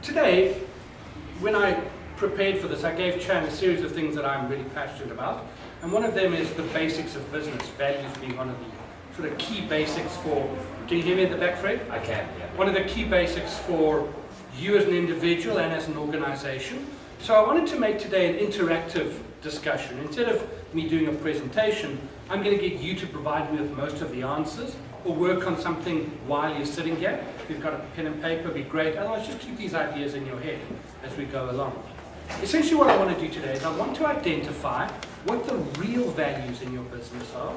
Today, when I prepared for this, I gave Chan a series of things that I'm really passionate about. And one of them is the basics of business, values being one of the sort of key basics for, can you hear me at the back, Fred? I can, yeah. One of the key basics for you as an individual and as an organization. So I wanted to make today an interactive discussion. Instead of me doing a presentation, I'm going to get you to provide me with most of the answers or work on something while you're sitting here. If you've got a pen and paper, it'd be great. Otherwise, just keep these ideas in your head as we go along. Essentially what I want to do today is I want to identify what the real values in your business are,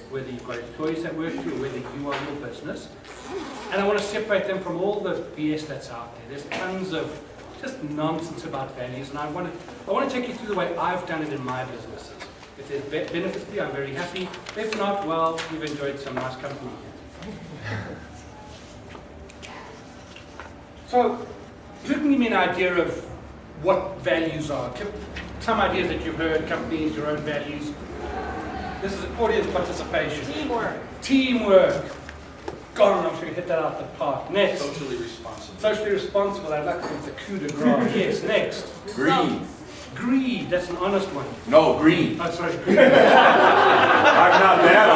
whether you've got employees that work for you or whether you are your business. And I want to separate them from all the BS that's out there. There's tons of just nonsense about values, and I want to take you through the way I've done it in my businesses. If there's benefits to you, I'm very happy. If not, well, you've enjoyed some nice company here. So, you can give me an idea of what values are. Some ideas that you've heard, companies, your own values. This is audience participation. Teamwork. Teamwork. God, I'm sure you hit that out the park. Next. Socially responsible. Socially responsible. I'd like to get the coup de grace. Yes, next. Green. Greed. That's an honest one. No, green. Oh, sorry. Greed. I'm not that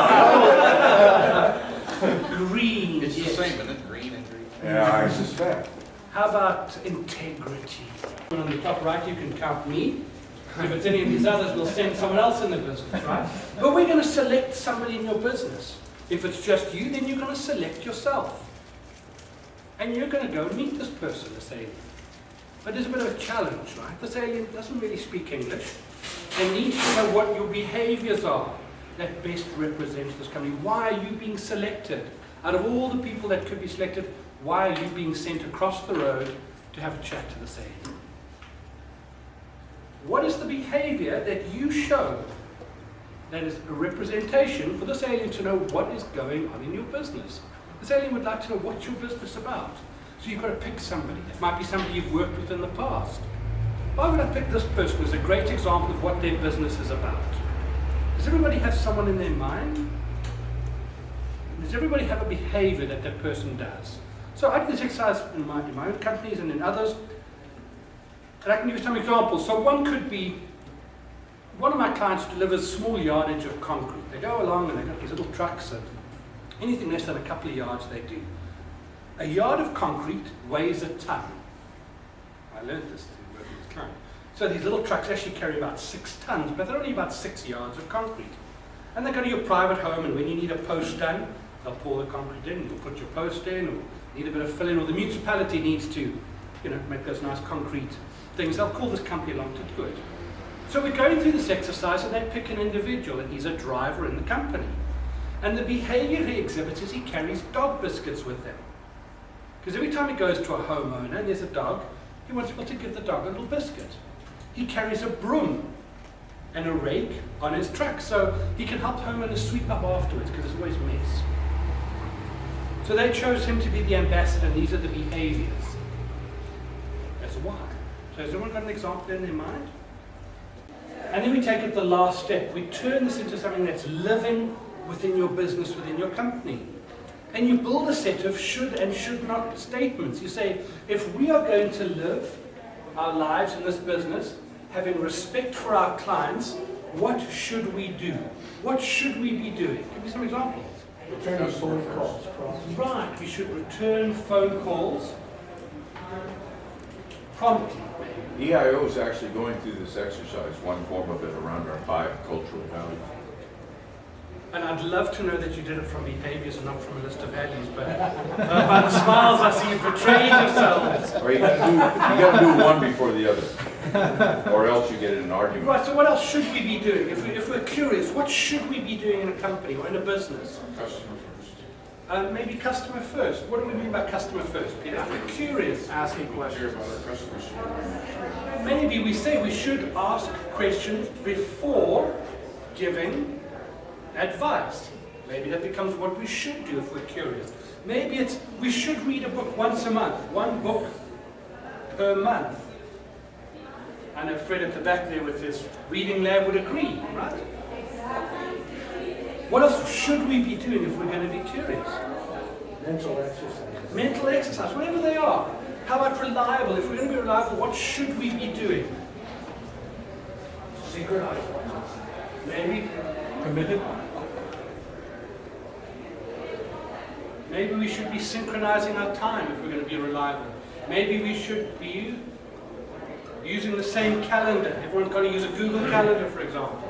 honest. Greed. It's yes. the same, isn't it? Green and green. Yeah, I suspect. How about integrity? And on the top right, you can count me. If it's any of these others, we'll send someone else in the business, right? But we're going to select somebody in your business. If it's just you, then you're going to select yourself. And you're going to go and meet this person, this alien. But there's a bit of a challenge, right? This alien doesn't really speak English and needs to know what your behaviors are that best represents this company. Why are you being selected? Out of all the people that could be selected, why are you being sent across the road to have a chat to this alien? What is the behavior that you show that is a representation for this alien to know what is going on in your business? This alien would like to know what's your business about. So you've got to pick somebody. It might be somebody you've worked with in the past. Why would I pick this person as a great example of what their business is about? Does everybody have someone in their mind? Does everybody have a behavior that that person does? So I do this exercise in my own companies and in others. And I can give you some examples. So one could be, one of my clients delivers small yardage of concrete. They go along and they've got these little trucks, and anything less than a couple of yards they do. A yard of concrete weighs a ton. I learned this through working with clients. So these little trucks actually carry about 6 tons, but they're only about 6 yards of concrete. And they go to your private home, and when you need a post done, they'll pour the concrete in, you'll put your post in, or need a bit of fill-in, or the municipality needs to, make those nice concrete things. They'll call this company along to do it. So we're going through this exercise, and they pick an individual, and he's a driver in the company. And the behavior he exhibits is he carries dog biscuits with him. Because every time he goes to a homeowner and there's a dog, he wants people to give the dog a little biscuit. He carries a broom and a rake on his truck, so he can help homeowners sweep up afterwards, because there's always a mess. So they chose him to be the ambassador, and these are the behaviors. That's why. So has everyone got an example in their mind? And then we take it the last step. We turn this into something that's living within your business, within your company. And you build a set of should and should not statements. You say, if we are going to live our lives in this business, having respect for our clients, what should we do? What should we be doing? Give me some examples. Return phone calls. Right, we should return phone calls promptly. EIO is actually going through this exercise, one form of it around our 5 cultural values. And I'd love to know that you did it from behaviors and not from a list of values, but by the smiles I see you betrayed yourselves. Or you got to do one before the other, or else you get in an argument. Right, so what else should we be doing? If we're curious, what should we be doing in a company or in a business? Customer first. Maybe customer first. What do we mean by customer first, Peter? If we're curious, Asking questions about our customers. maybe we say we should ask questions before giving advice. Maybe that becomes what we should do if we're curious. Maybe it's we should read a book once a month, 1 book per month. I know Fred at the back there with his reading lab would agree, right? What else should we be doing if we're going to be curious? Mental exercise. Mental exercise, whatever they are. How about reliable? If we're going to be reliable, what should we be doing? Synchronize. Maybe committed. Maybe we should be synchronizing our time if we're going to be reliable. Maybe we should be using the same calendar. Everyone's got to use a Google Calendar, for example.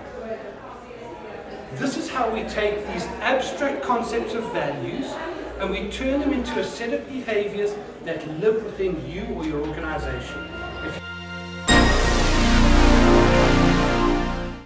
This is how we take these abstract concepts of values and we turn them into a set of behaviors that live within you or your organization. If